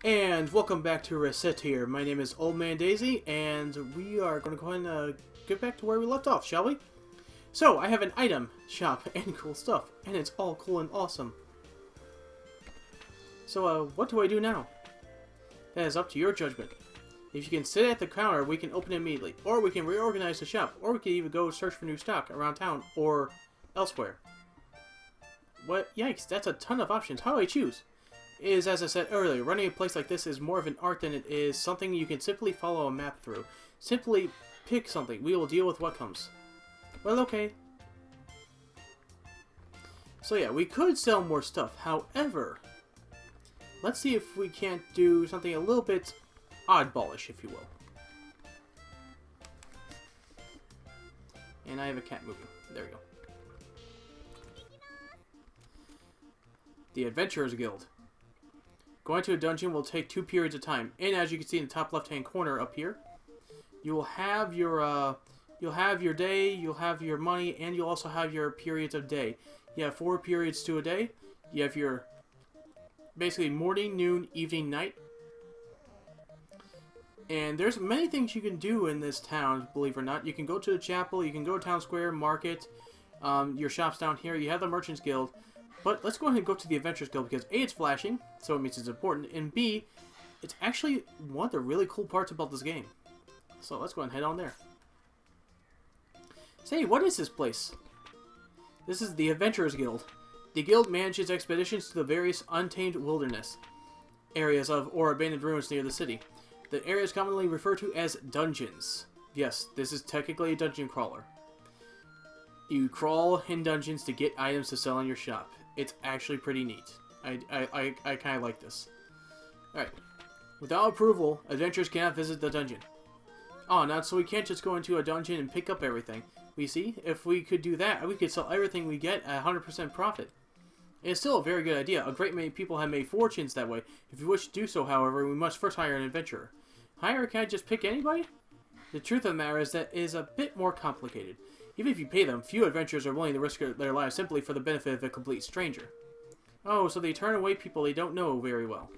And welcome back to Recettear. My name is Old Man Daisy, and we are going to go ahead and get back to where we left off, shall we? So, I have an item shop and cool stuff, and it's all cool and awesome. So, what do I do now? That is up to your judgment. If you can sit at the counter, we can open it immediately, or we can reorganize the shop, or we can even go search for new stock around town or elsewhere. What? Yikes, that's a ton of options. How do I choose? Is, as I said earlier, running a place like this is more of an art than it is something you can simply follow a map through. Simply pick something. We will deal with what comes. Well, okay. So yeah, we could sell more stuff. However, let's see if we can't do something a little bit oddballish, if you will. And I have a cat moving. There we go. The Adventurers Guild. Going to a dungeon will take 2 periods of time, and as you can see in the top left-hand corner up here, you will have your day, you'll have your money, and you'll also have your periods of day. You have 4 periods to a day. You have your basically morning, noon, evening, night. And there's many things you can do in this town, believe it or not. You can go to the chapel, you can go to town square, market, your shops down here. You have the Merchants Guild. But let's go ahead and go to the Adventurers Guild because A, it's flashing, so it means it's important, and B, it's actually one of the really cool parts about this game. So let's go ahead and head on there. Say, what is this place? This is the Adventurers Guild. The guild manages expeditions to the various untamed wilderness areas of or abandoned ruins near the city. The area is commonly referred to as dungeons. Yes, this is technically a dungeon crawler. You crawl in dungeons to get items to sell in your shop. It's actually pretty neat. I kind of like this. Alright. Without approval, adventurers cannot visit the dungeon. Oh, not so we can't just go into a dungeon and pick up everything. We see, if we could do that, we could sell everything we get at 100% profit. It's still a very good idea. A great many people have made fortunes that way. If you wish to do so, however, we must first hire an adventurer. Hire? Can I just pick anybody? The truth of the matter is that it is a bit more complicated. Even if you pay them, few adventurers are willing to risk their lives simply for the benefit of a complete stranger. Oh, so they turn away people they don't know very well.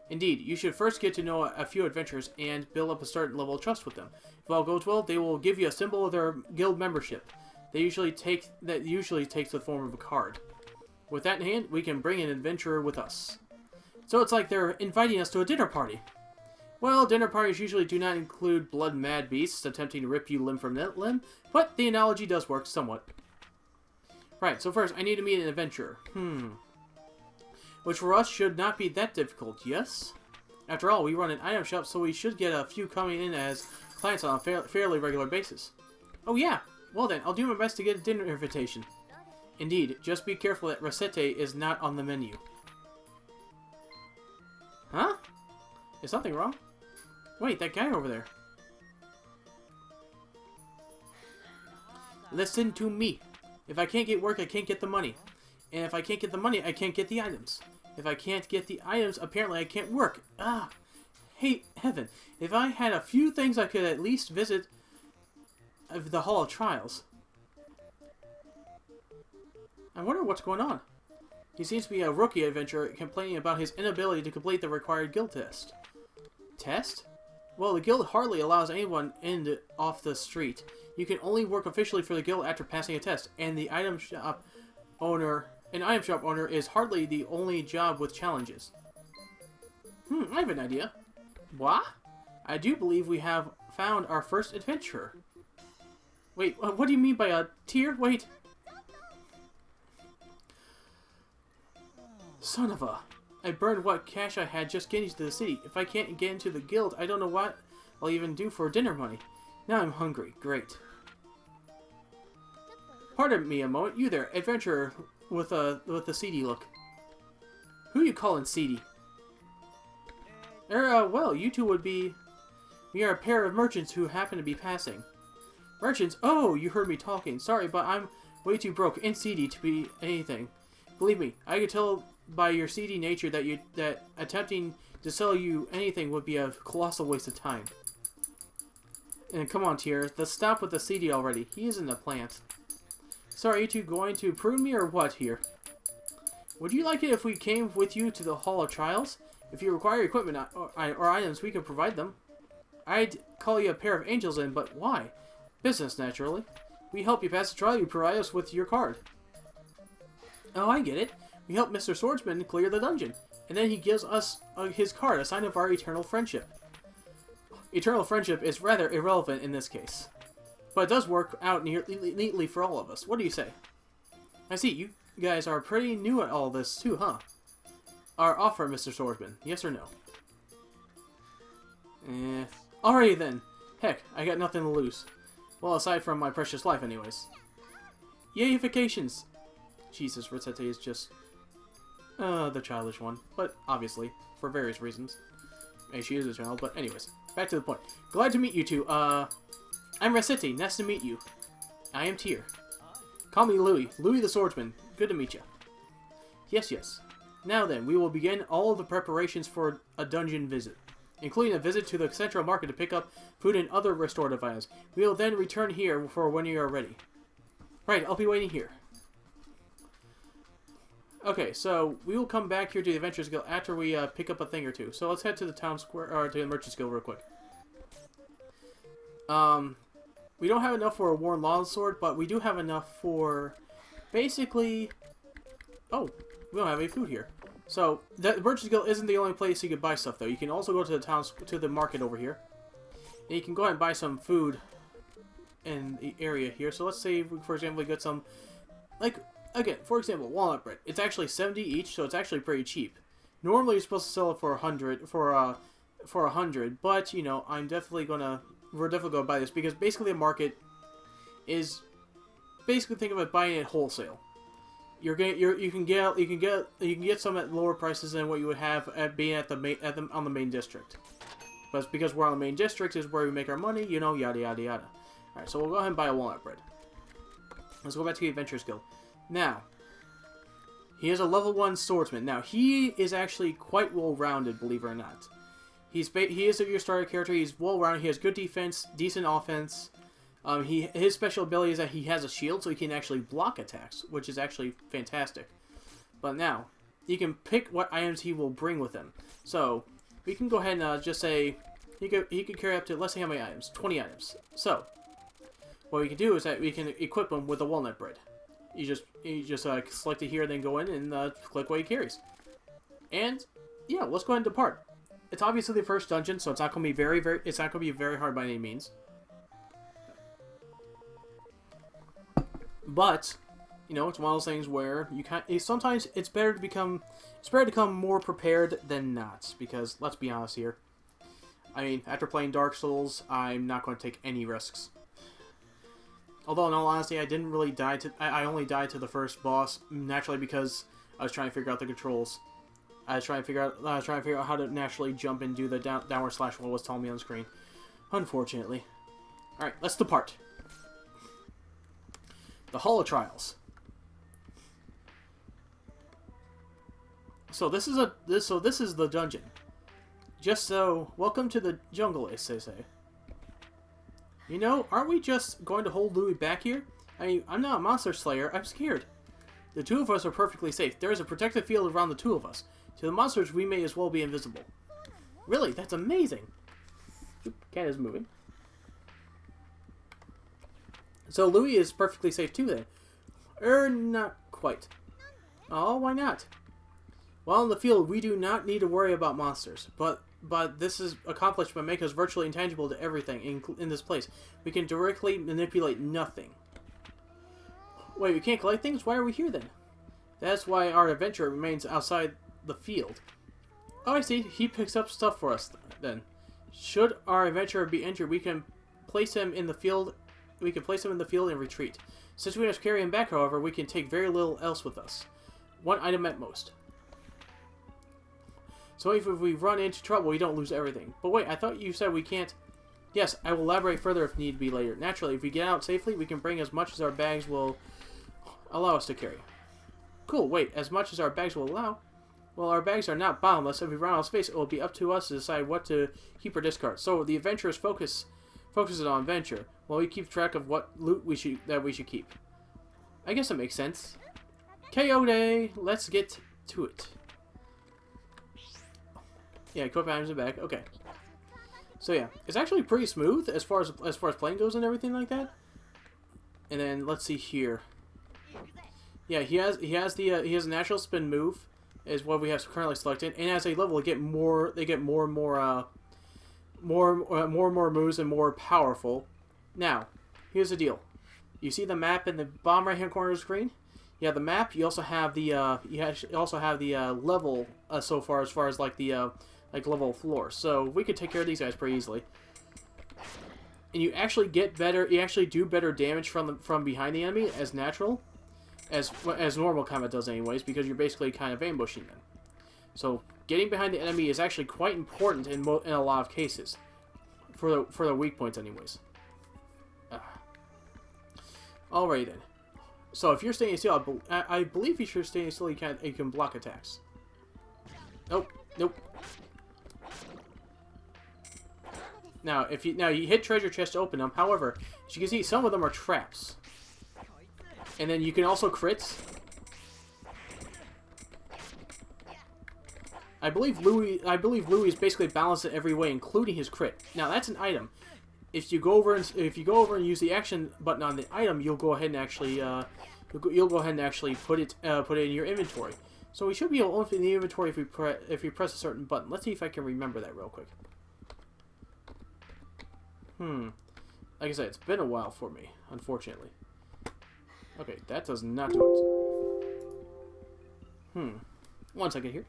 Indeed, you should first get to know a few adventurers and build up a certain level of trust with them. If all goes well, they will give you a symbol of their guild membership. That usually takes the form of a card. With that in hand, we can bring an adventurer with us. So it's like they're inviting us to a dinner party. Well, dinner parties usually do not include blood-mad beasts attempting to rip you limb from limb, but the analogy does work somewhat. Right, so first, I need to meet an adventurer. Which for us should not be that difficult, yes? After all, we run an item shop, so we should get a few coming in as clients on a fairly regular basis. Oh yeah? Well then, I'll do my best to get a dinner invitation. Indeed, just be careful that Recettear is not on the menu. Huh? Is something wrong? Wait, that guy over there. Listen to me. If I can't get work, I can't get the money. And if I can't get the money, I can't get the items. If I can't get the items, apparently I can't work. Ah, hate heaven. If I had a few things I could at least visit the Hall of Trials. I wonder what's going on. He seems to be a rookie adventurer complaining about his inability to complete the required guild test. Test? Well, the guild hardly allows anyone in off the street. You can only work officially for the guild after passing a test, and the item shop owner is hardly the only job with challenges. I have an idea. What? I do believe we have found our first adventurer. Wait, what do you mean by a tier? Wait. Son of a... I burned what cash I had just getting to the city. If I can't get into the guild, I don't know what I'll even do for dinner money. Now I'm hungry. Great. Pardon me a moment. You there, adventurer with a seedy look. Who you calling seedy? Well, you two would be... We are a pair of merchants who happen to be passing. Merchants? Oh, you heard me talking. Sorry, but I'm way too broke and seedy to be anything. Believe me, I could tell by your seedy nature that attempting to sell you anything would be a colossal waste of time. And come on, Tier, let's stop with the seedy already. He isn't a plant. So are you two going to prune me or what here? Would you like it if we came with you to the Hall of Trials? If you require equipment or items, we can provide them. I'd call you a pair of angels in, but why? Business, naturally. We help you pass the trial, you provide us with your card. Oh, I get it. We help Mr. Swordsman clear the dungeon, and then he gives us his card, a sign of our eternal friendship. Eternal friendship is rather irrelevant in this case, but it does work out neatly for all of us. What do you say? I see, you guys are pretty new at all this too, huh? Our offer, Mr. Swordsman, yes or no? Alrighty then. Heck, I got nothing to lose. Well, aside from my precious life anyways. Yayifications! Jesus, Recettear is just... the childish one. But, obviously, for various reasons. Hey, she is a child, but anyways. Back to the point. Glad to meet you two. I'm Recettear. Nice to meet you. I am Tyr. Call me Louis. Louis the Swordsman. Good to meet you. Yes, yes. Now then, we will begin all of the preparations for a dungeon visit, including a visit to the central market to pick up food and other restorative items. We will then return here for when you are ready. Right, I'll be waiting here. Okay, so we will come back here to the Adventurers Guild after we pick up a thing or two. So let's head to the town square, or to the Merchants Guild real quick. We don't have enough for a worn longsword, but we do have enough for basically... Oh, we don't have any food here. So, the Merchants Guild isn't the only place you can buy stuff, though. You can also go to the market over here. And you can go ahead and buy some food in the area here. So let's say, for example, we get some, like, again, for example, walnut bread. It's actually 70 each, so it's actually pretty cheap. Normally, you're supposed to sell it for 100, for 100, but, you know, we're definitely gonna buy this, because basically the market is, basically think of it buying it wholesale. You can get some at lower prices than what you would have at being on the main district. But it's because we're on the main district is where we make our money, you know, yada yada yada. Alright, so we'll go ahead and buy a walnut bread. Let's go back to the Adventurers Guild. Now, he is a level 1 swordsman. Now, he is actually quite well-rounded, believe it or not. He is your starter character. He's well-rounded. He has good defense, decent offense. His special ability is that he has a shield, so he can actually block attacks, which is actually fantastic. But now, you can pick what items he will bring with him. So, we can go ahead and just say, he could carry up to, let's see how many items, 20 items. So, what we can do is that we can equip him with a walnut bread. You just select it here, then go in and click what he carries. And, yeah, let's go ahead and depart. It's obviously the first dungeon, so it's not going to be it's not going to be very hard by any means. But, you know, it's one of those things where sometimes it's better to become more prepared than not, because let's be honest here. I mean, after playing Dark Souls, I'm not going to take any risks. Although, in all honesty, I didn't really die to... I only died to the first boss, naturally, because I was trying to figure out the controls. I was trying to figure out how to naturally jump and do the downward slash what was telling me on the screen. Unfortunately. Alright, let's depart. The Hall of Trials. So this is the dungeon. Welcome to the jungle, as they say. You know, aren't we just going to hold Louis back here? I mean, I'm not a monster slayer, I'm scared. The two of us are perfectly safe. There is a protective field around the two of us. To the monsters, we may as well be invisible. Really? That's amazing! Oop, cat is moving. So Louis is perfectly safe too then? Not quite. Oh, why not? While in the field, we do not need to worry about monsters, but this is accomplished by making us virtually intangible to everything in this place. We can directly manipulate nothing. Wait, we can't collect things? Why are we here then? That's why our adventurer remains outside the field. Oh, I see. He picks up stuff for us then. Should our adventurer be injured, we can place him in the field. We can place him in the field and retreat. Since we must carry him back, however, we can take very little else with us. One item at most. So if we run into trouble, we don't lose everything. But wait, I thought you said we can't... Yes, I will elaborate further if need be later. Naturally, if we get out safely, we can bring as much as our bags will allow us to carry. Cool, wait, as much as our bags will allow? Well, our bags are not bottomless. If we run out of space, it will be up to us to decide what to keep or discard. So the adventurers focuses on adventure, while we keep track of what loot we should keep. I guess that makes sense. KO day! Let's get to it. Yeah, equip items in the bag. Okay. So yeah, it's actually pretty smooth as far as playing goes and everything like that. And then let's see here. Yeah, he has a natural spin move, is what we have currently selected. And as they level, they get more and more moves and more powerful. Now, here's the deal. You see the map in the bottom right hand corner of the screen? You have the map. You also have the level so far as like the level floor. So we could take care of these guys pretty easily. And you actually get better. You actually do better damage from behind the enemy as natural, as normal combat does anyways, because you're basically kind of ambushing them. So getting behind the enemy is actually quite important in a lot of cases, for the weak points anyways. Alright then. So if you're staying still, I believe if you're staying still, you can block attacks. Nope. Now you hit treasure chests to open them. However, as you can see, some of them are traps. And then you can also crits. I believe Louis is basically balanced in every way, including his crit. Now that's an item. If you go over and use the action button on the item, you'll go ahead and actually put it in your inventory. So we should be able to open the inventory if we press a certain button. Let's see if I can remember that real quick. Like I said, it's been a while for me, unfortunately. Okay, that does not do it. 1 second here.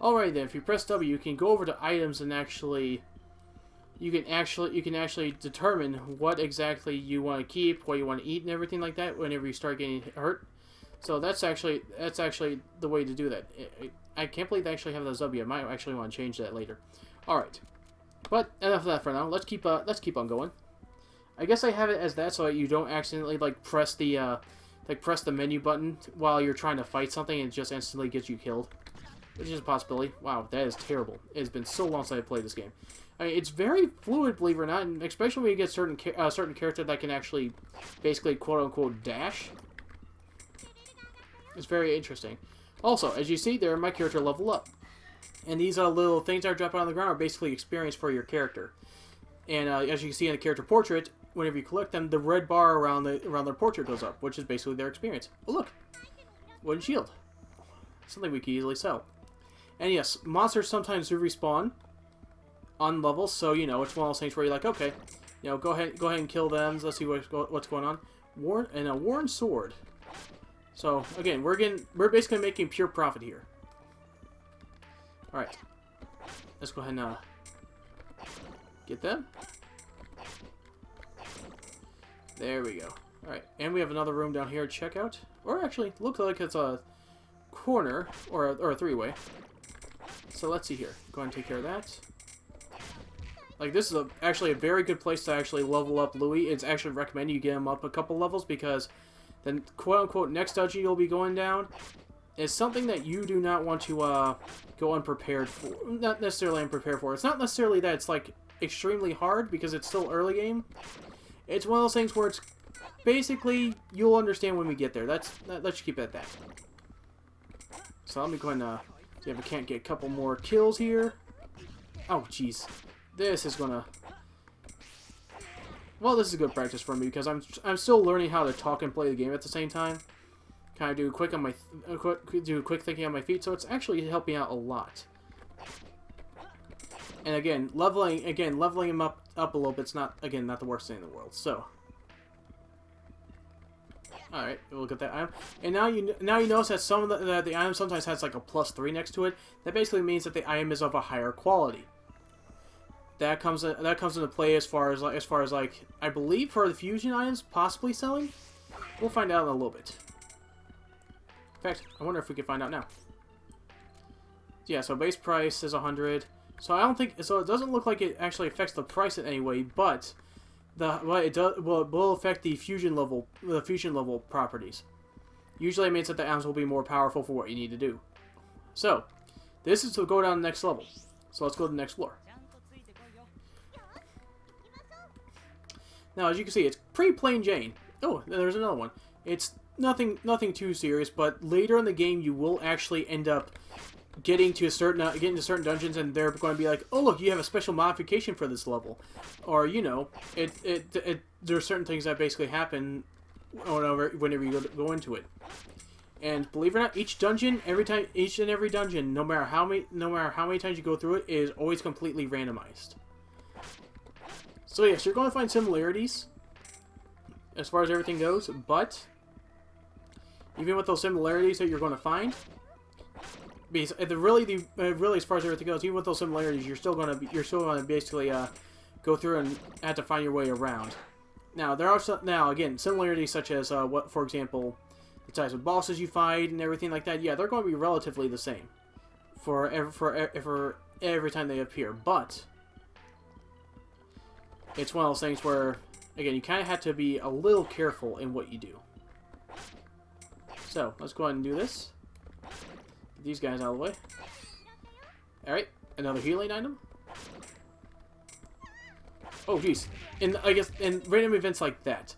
Alright then, if you press W, you can go over to items and you can actually determine what exactly you want to keep, what you want to eat, and everything like that whenever you start getting hurt. So that's actually the way to do that. I can't believe they actually have those W. I might actually want to change that later. Alright. But enough of that for now. Let's keep on going. I guess I have it as that so that you don't accidentally press the menu button while you're trying to fight something and it just instantly gets you killed. Which is a possibility. Wow, that is terrible. It's been so long since I played this game. I mean, it's very fluid, believe it or not, and especially when you get certain character that can actually, basically, quote-unquote, dash. It's very interesting. Also, as you see there, my character level up. And these little things that are dropping on the ground are basically experience for your character. And as you can see in the character portrait, whenever you collect them, the red bar around their portrait goes up, which is basically their experience. Oh, look! Wooden shield. Something we can easily sell. And yes, monsters sometimes do respawn on levels, so it's one of those things where you're like, okay, go ahead and kill them. Let's see what's going on. A worn sword. So again, we're basically making pure profit here. All right, let's go ahead and get them. There we go. All right, and we have another room down here to check out, or actually, looks like it's a corner or a three-way. So let's see here. Go ahead and take care of that. This is actually a very good place to actually level up Louis. It's actually recommended you get him up a couple levels because the quote-unquote next dungeon you'll be going down is something that you do not want to go unprepared for. Not necessarily unprepared for. It's not necessarily that it's extremely hard because it's still early game. It's one of those things where it's basically you'll understand when we get there. Let's just keep it at that. So let me go ahead and see if I can't get a couple more kills here. Oh, jeez. This is gonna... Well, this is good practice for me because I'm still learning how to talk and play the game at the same time. Kind of do quick thinking on my feet, so it's actually helping out a lot. And again, leveling him up a little bit's not the worst thing in the world. So. Alright, we'll get that item. And now you notice that some of the item sometimes has a +3 next to it. That basically means that the item is of a higher quality. That comes into play as far as I believe for the fusion items possibly selling. We'll find out in a little bit. In fact, I wonder if we can find out now. Yeah, so base price is 100. So I don't think so. It doesn't look like it actually affects the price in any way, but it will affect the fusion level properties. Usually, it means that the atoms will be more powerful for what you need to do. So, this is to go down the next level. So let's go to the next floor. Now, as you can see, it's pretty plain Jane. Oh, there's another one. It's nothing too serious, but later in the game, you will actually end up getting to certain dungeons, and they're going to be like, oh look, you have a special modification for this level, or you know, there are certain things that basically happen whenever you go into it. And believe it or not, each and every dungeon, no matter how many times you go through it, is always completely randomized. So yes, you're going to find similarities as far as everything goes, but even with those similarities that you're going to find, because really as far as everything goes, even with those similarities, you're still going to basically go through and have to find your way around. Now there are again similarities such as for example, the types of bosses you fight and everything like that. Yeah, they're going to be relatively the same for every time they appear, but it's one of those things where, again, you kind of have to be a little careful in what you do. So, let's go ahead and do this. Get these guys out of the way. Alright, another healing item. Oh, jeez. And I guess in random events like that.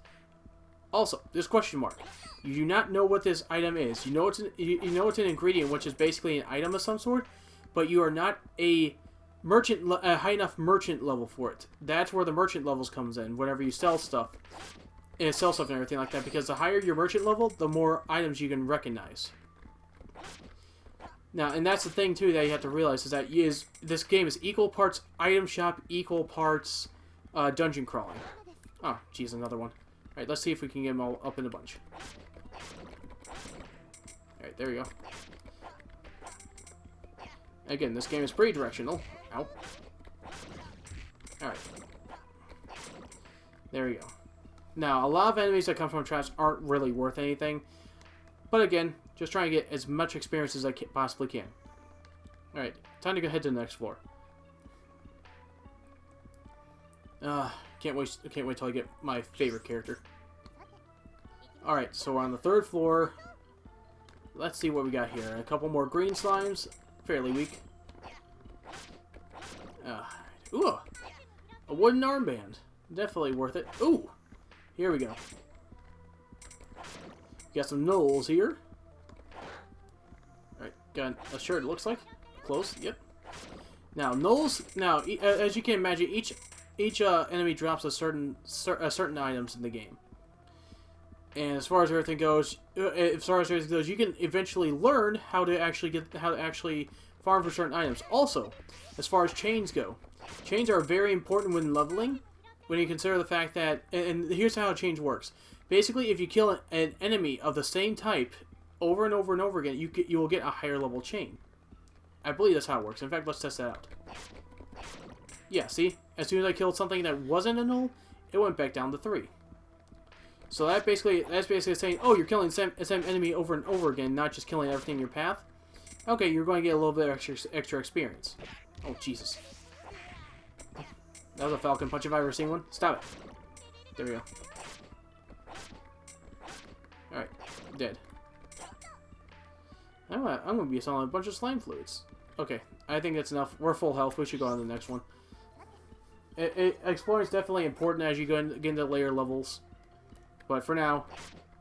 Also, this question mark. You do not know what this item is. You know it's an ingredient, which is basically an item of some sort, but you are not a high enough merchant level for it. That's where the merchant levels comes in. Whenever you sell stuff and everything like that, because the higher your merchant level, the more items you can recognize. Now, and that's the thing too that you have to realize is that this game is equal parts item shop, equal parts dungeon crawling. Oh, geez, another one. All right, let's see if we can get them all up in a bunch. All right, there we go. Again, this game is pretty directional. Ow. Alright. There we go. Now, a lot of enemies that come from traps aren't really worth anything. But again, just trying to get as much experience as I possibly can. Alright, time to go ahead to the next floor. Can't wait till I get my favorite character. Alright, so we're on the 3rd floor. Let's see what we got here. A couple more green slimes. Fairly weak. Ooh, a wooden armband. Definitely worth it. Ooh, here we go. Got some gnolls here. Alright, got a shirt, it looks like. Close, yep. Now, gnolls, as you can imagine, each enemy drops a certain items in the game. And as far as everything goes, you can eventually learn how to actually farm for certain items. Also, as far as chains go, chains are very important when leveling. When you consider the fact that, and here's how a chain works. Basically, if you kill an enemy of the same type over and over and over again, you will get a higher level chain. I believe that's how it works. In fact, let's test that out. Yeah, see, as soon as I killed something that wasn't a null, it went back down to 3. So that's basically saying, oh, you're killing the same enemy over and over again, not just killing everything in your path. Okay, you're going to get a little bit of extra experience. Oh, Jesus. That was a Falcon Punch if I ever seen one. Stop it. There we go. Alright, dead. I'm going to be selling a bunch of slime fluids. Okay, I think that's enough. We're full health. We should go on to the next one. Exploring is definitely important as you get into layer levels. But for now,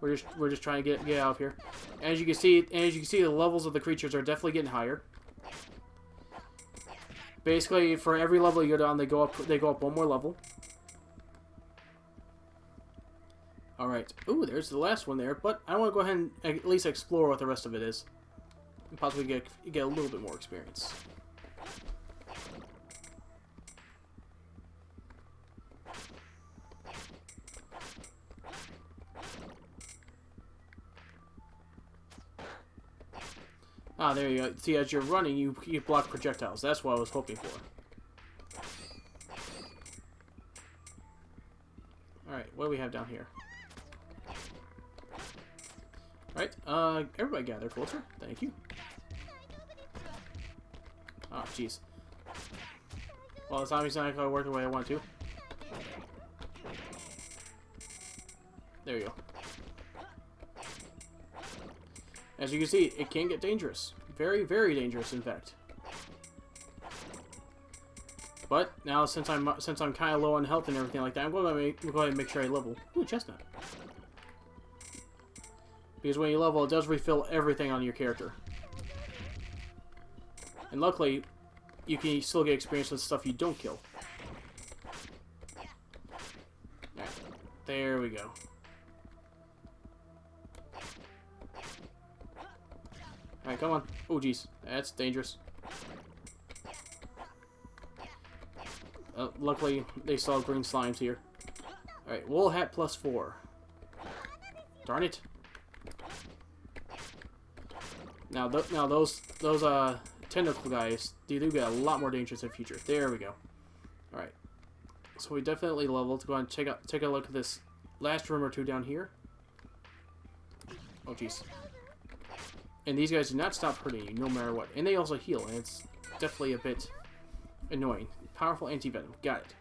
we're just trying to get out of here. As you can see, the levels of the creatures are definitely getting higher. Basically, for every level you go down, they go up one more level. All right. Ooh, there's the last one there. But I want to go ahead and at least explore what the rest of it is, and possibly get a little bit more experience. Ah, there you go. See, as you're running, you block projectiles. That's what I was hoping for. Alright, what do we have down here? Everybody gather closer. Thank you. Oh, jeez. Well, the zombies not gonna work the way I want to. There you go. As you can see, it can get dangerous. Very, very dangerous, in fact. But now, since I'm kind of low on health and everything like that, I'm going to go ahead and make sure I level. Ooh, chestnut. Because when you level, it does refill everything on your character. And luckily, you can still get experience with stuff you don't kill. Alright, there we go. Alright, come on. Oh, jeez. That's dangerous. Luckily, they saw green slimes here. Alright, wool hat +4. Darn it. Now those tentacle guys, they do get a lot more dangerous in the future. There we go. Alright. So we definitely leveled. To go and take a look at this last room or two down here. Oh, jeez. And these guys do not stop hurting you, no matter what. And they also heal, and it's definitely a bit annoying. Powerful anti-venom. Got it.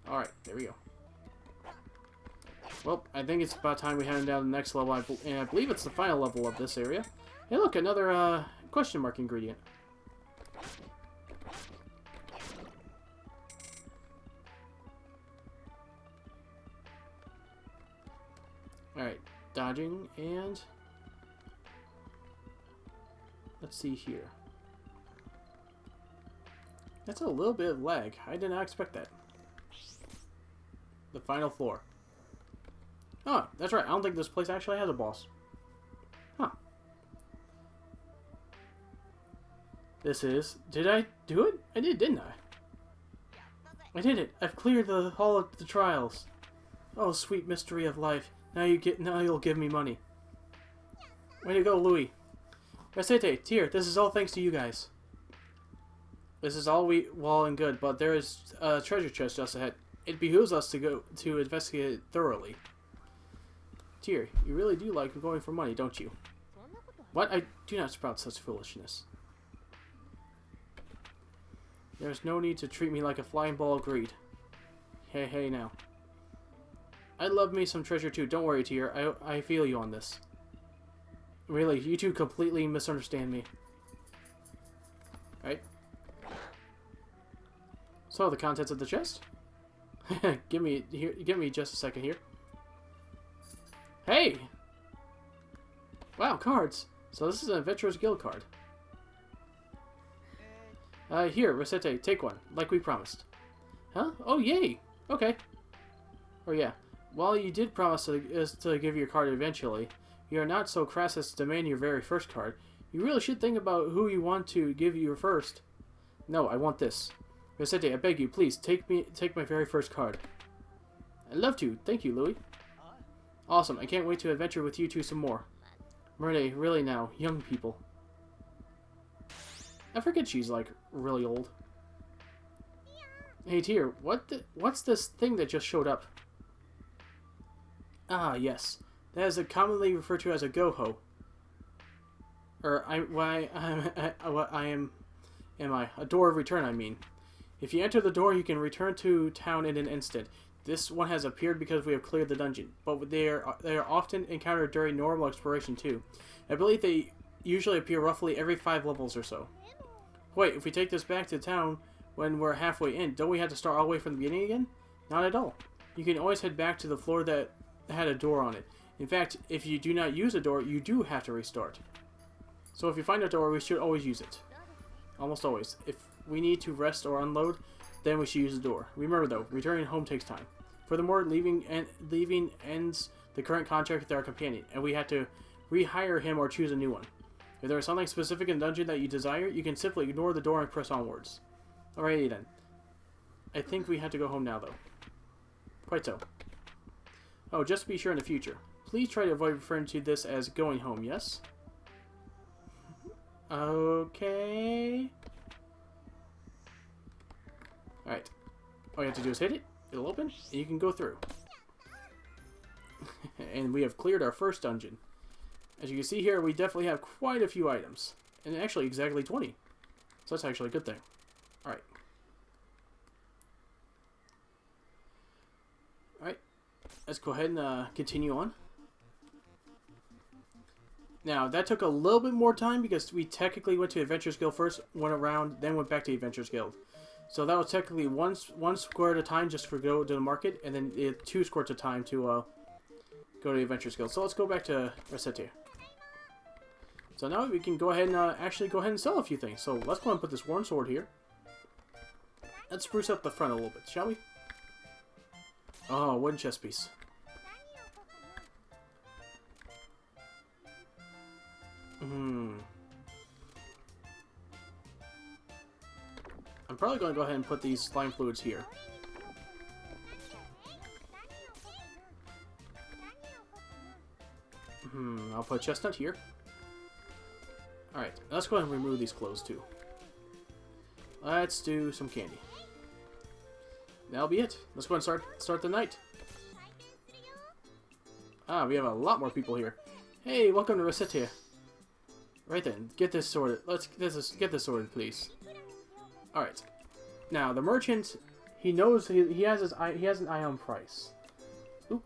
Alright, there we go. Well, I think it's about time we head down to the next level, and I believe it's the final level of this area. Hey, look, another question mark ingredient. Alright, dodging, and let's see here. That's a little bit of lag. I did not expect that. The final floor. Oh, that's right. I don't think this place actually has a boss. Huh. This is... Did I do it? I did, didn't I? I did it. I've cleared the hall of the trials. Oh, sweet mystery of life. Now you'll give me money. Way to go, Louis. Recettear, this is all thanks to you guys. This is all well and good, but there is a treasure chest just ahead. It behooves us to go to investigate it thoroughly. Tyr, you really do like going for money, don't you? What? I do not sprout such foolishness. There's no need to treat me like a flying ball of greed. Hey now. I love me some treasure too. Don't worry, Tyr. I feel you on this. Really, you two completely misunderstand me. Right? So, the contents of the chest? Give me just a second here. Hey! Wow, cards! So this is an Adventurers Guild card. Here, Recettear, take one, like we promised. Huh? Oh, yay! Okay. Oh, yeah. While you did promise to give your card eventually, you are not so crass as to demand your very first card. You really should think about who you want to give you first. No, I want this. Recettear, I beg you, please, take my very first card. I'd love to. Thank you, Louis. Awesome. I can't wait to adventure with you two some more. Merde, really now. Young people. I forget she's, like, really old. Hey, Tyr, what's this thing that just showed up? Ah, yes. That is commonly referred to as a go-ho. A door of return, I mean. If you enter the door, you can return to town in an instant. This one has appeared because we have cleared the dungeon, but they are often encountered during normal exploration too. I believe they usually appear roughly every 5 levels or so. Wait, if we take this back to town when we're halfway in, don't we have to start all the way from the beginning again? Not at all. You can always head back to the floor that had a door on it. In fact, if you do not use a door, you do have to restart. So if you find a door, we should always use it. Almost always. If we need to rest or unload, then we should use the door. Remember though, returning home takes time. Furthermore, leaving ends the current contract with our companion, and we have to rehire him or choose a new one. If there is something specific in the dungeon that you desire, you can simply ignore the door and press onwards. Alrighty then. I think we have to go home now though. Quite so. Oh, just to be sure in the future. Please try to avoid referring to this as going home, yes? Okay. Alright. All you have to do is hit it, it'll open, and you can go through. And we have cleared our first dungeon. As you can see here, we definitely have quite a few items. And actually exactly 20. So that's actually a good thing. Alright. Alright. Let's go ahead and continue on. Now, that took a little bit more time because we technically went to Adventurers Guild first, went around, then went back to Adventurers Guild. So that was technically one square at a time just for go to the market, and then 2 squares at a time to go to the Adventurers Guild. So let's go back to Recettear. So now we can go ahead and actually go ahead and sell a few things. So let's go ahead and put this worn sword here. Let's spruce up the front a little bit, shall we? Oh, wooden chest piece. I'm probably going to go ahead and put these slime fluids here. I'll put chestnut here. Alright, let's go ahead and remove these clothes too. Let's do some candy. That'll be it. Let's go ahead and start the night. Ah, we have a lot more people here. Hey, welcome to Recettear. Right then, get this sorted. Let's get this sorted, please. All right. Now the merchant, he knows he has an eye on price. Oop.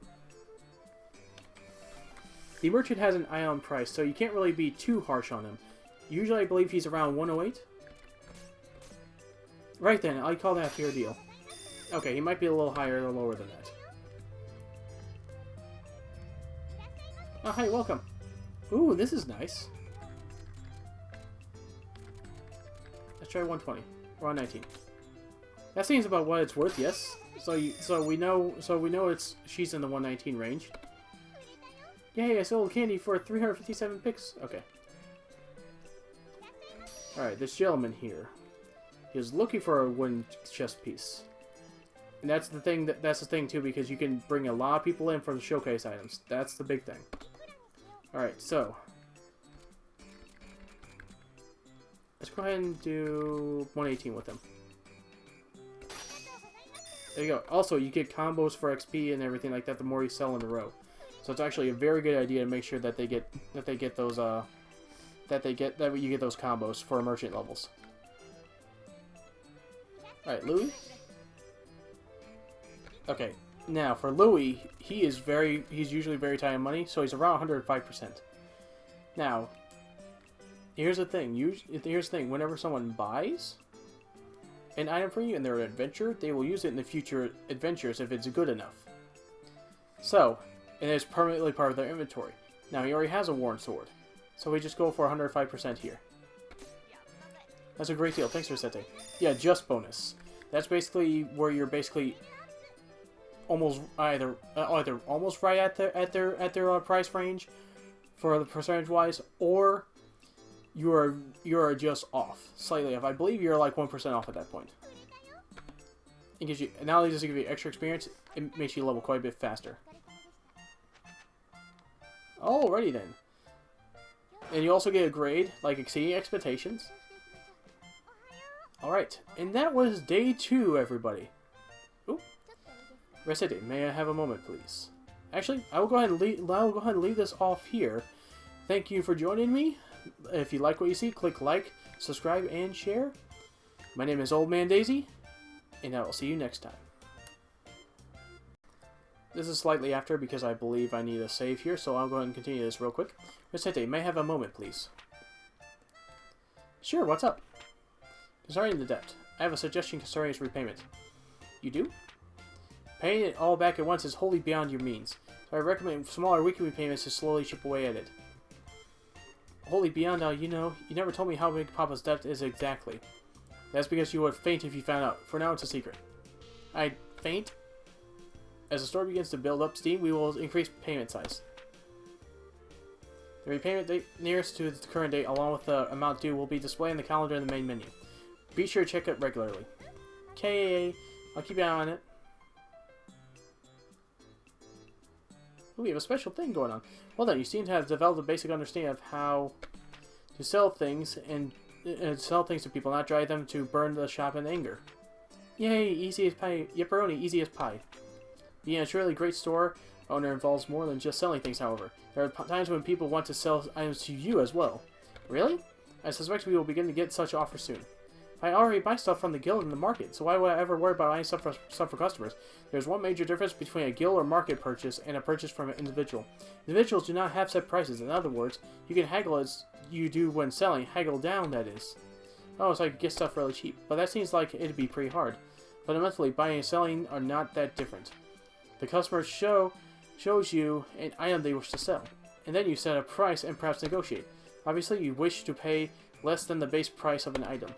The merchant has an eye on price, so you can't really be too harsh on him. Usually, I believe he's around 108. Right then, I call that a fair deal. Okay, he might be a little higher or lower than that. Oh, hey, welcome. Ooh, this is nice. Let's try 120 or 119. That seems about what it's worth, yes. So we know she's in the 119 range. Yay! I sold candy for 357 picks. Okay. All right, this gentleman here, he was looking for a wooden chest piece, and that's the thing. That's the thing too, because you can bring a lot of people in for the showcase items. That's the big thing. All right, so. Let's go ahead and do 118 with them. There you go. Also, you get combos for XP and everything like that the more you sell in a row. So it's actually a very good idea to make sure that you get those combos for merchant levels. All right, Louis. Okay, now for Louis, he's usually very tight on money, so he's around 105%. Now. Here's the thing. Whenever someone buys an item from you and they're an adventurer, they will use it in the future adventures if it's good enough. So, and it's permanently part of their inventory. Now, he already has a worn sword, so we just go for 105% here. That's a great deal. Thanks, Recettear. Yeah, just bonus. That's basically where you're basically almost either almost right at their price range for the percentage-wise, or you are just off, slightly off. I believe you're like 1% off at that point. It gives you, not only does it give you extra experience, it makes you level quite a bit faster. Alrighty then. And you also get a grade, like exceeding expectations. Alright, and that was day 2, everybody. Oop. Recettear, may I have a moment, please? Actually, I will go ahead and leave this off here. Thank you for joining me. If you like what you see, click like, subscribe, and share. My name is Old Man Daisy, and I will see you next time. This is slightly after because I believe I need a save here, so I'll go ahead and continue this real quick. Recettear, may I have a moment, please? Sure, what's up? Concerning the debt, I have a suggestion concerning its repayment. You do? Paying it all back at once is wholly beyond your means, so I recommend smaller weekly repayments to slowly chip away at it. Wholly beyond now, you never told me how big Papa's debt is exactly. That's because you would faint if you found out. For now, it's a secret. I'd faint? As the store begins to build up steam, we will increase payment size. The repayment date nearest to the current date, along with the amount due, will be displayed in the calendar in the main menu. Be sure to check it regularly. Okay, I'll keep an eye on it. Ooh, we have a special thing going on. Well then, you seem to have developed a basic understanding of how to sell things and sell things to people, not drive them to burn the shop in anger. Yay, easy as pie. Yepperoni, easy as pie. Being a truly great store Owner involves more than just selling things, however. There are times when people want to sell items to you as well. Really? I suspect we will begin to get such offers soon. I already buy stuff from the guild in the market, so why would I ever worry about buying stuff for customers? There's one major difference between a guild or market purchase and a purchase from an individual. Individuals do not have set prices. In other words, you can haggle as you do when selling. Haggle down, that is. Oh, so I could get stuff really cheap. But that seems like it'd be pretty hard. Fundamentally, buying and selling are not that different. The customer shows you an item they wish to sell, and then you set a price and perhaps negotiate. Obviously, you wish to pay less than the base price of an item.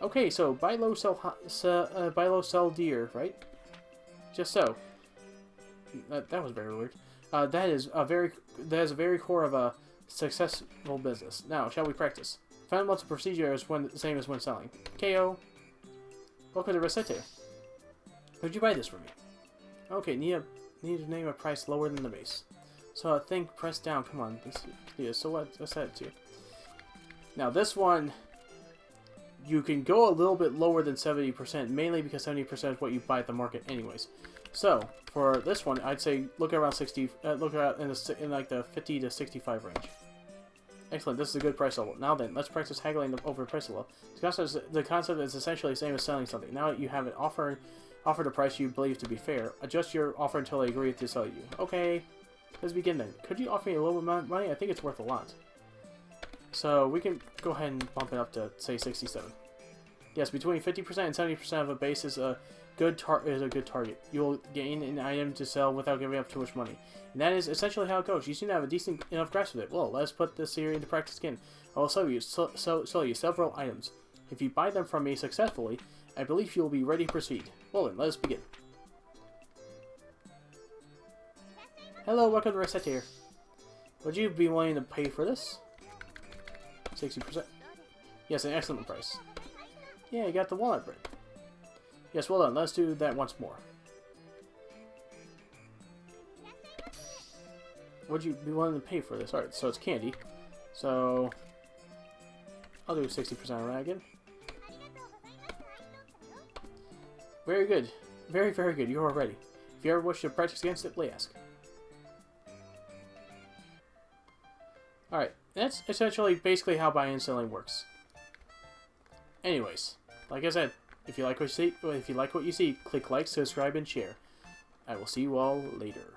Okay, so buy low, sell dear, right? Just so. That was very weird. That is a very core of a successful business. Now, shall we practice? Fundamental procedure is the same as when selling. KO. Welcome to Recettear. Would you buy this for me? Okay, need to name a price lower than the base. So I think press down. Come on. So what's that to? Now this one, you can go a little bit lower than 70%, mainly because 70% is what you buy at the market anyways. So for this one, I'd say look around 60. Look around in like the 50 to 65 range. Excellent. This is a good price level. Now then, let's practice haggling over price level. The concept is essentially the same as selling something. Now that you have it offered a price you believe to be fair, adjust your offer until they agree to sell you. Okay, let's begin then. Could you offer me a little bit of money? I think it's worth a lot. So we can go ahead and bump it up to say 67. Yes, between 50% and 70% of a base is a good target. You will gain an item to sell without giving up too much money. And that is essentially how it goes. You seem to have a decent enough grasp of it. Well, let's put this theory into practice again. I will sell you several items. If you buy them from me successfully, I believe you will be ready to proceed. Well then, let us begin. Hello, welcome to Recettear. Would you be willing to pay for this? 60%. Yes, an excellent price. Yeah, you got the walnut bread. Yes, well done. Let's do that once more. Would you be willing to pay for this? Alright, so it's candy. So I'll do 60% on that again. Very good. Very, very good. You are ready. If you ever wish to practice against it, please ask. Alright, that's essentially basically how buying and selling works. Anyways, like I said, if you like what you see, click like, subscribe, and share. I will see you all later.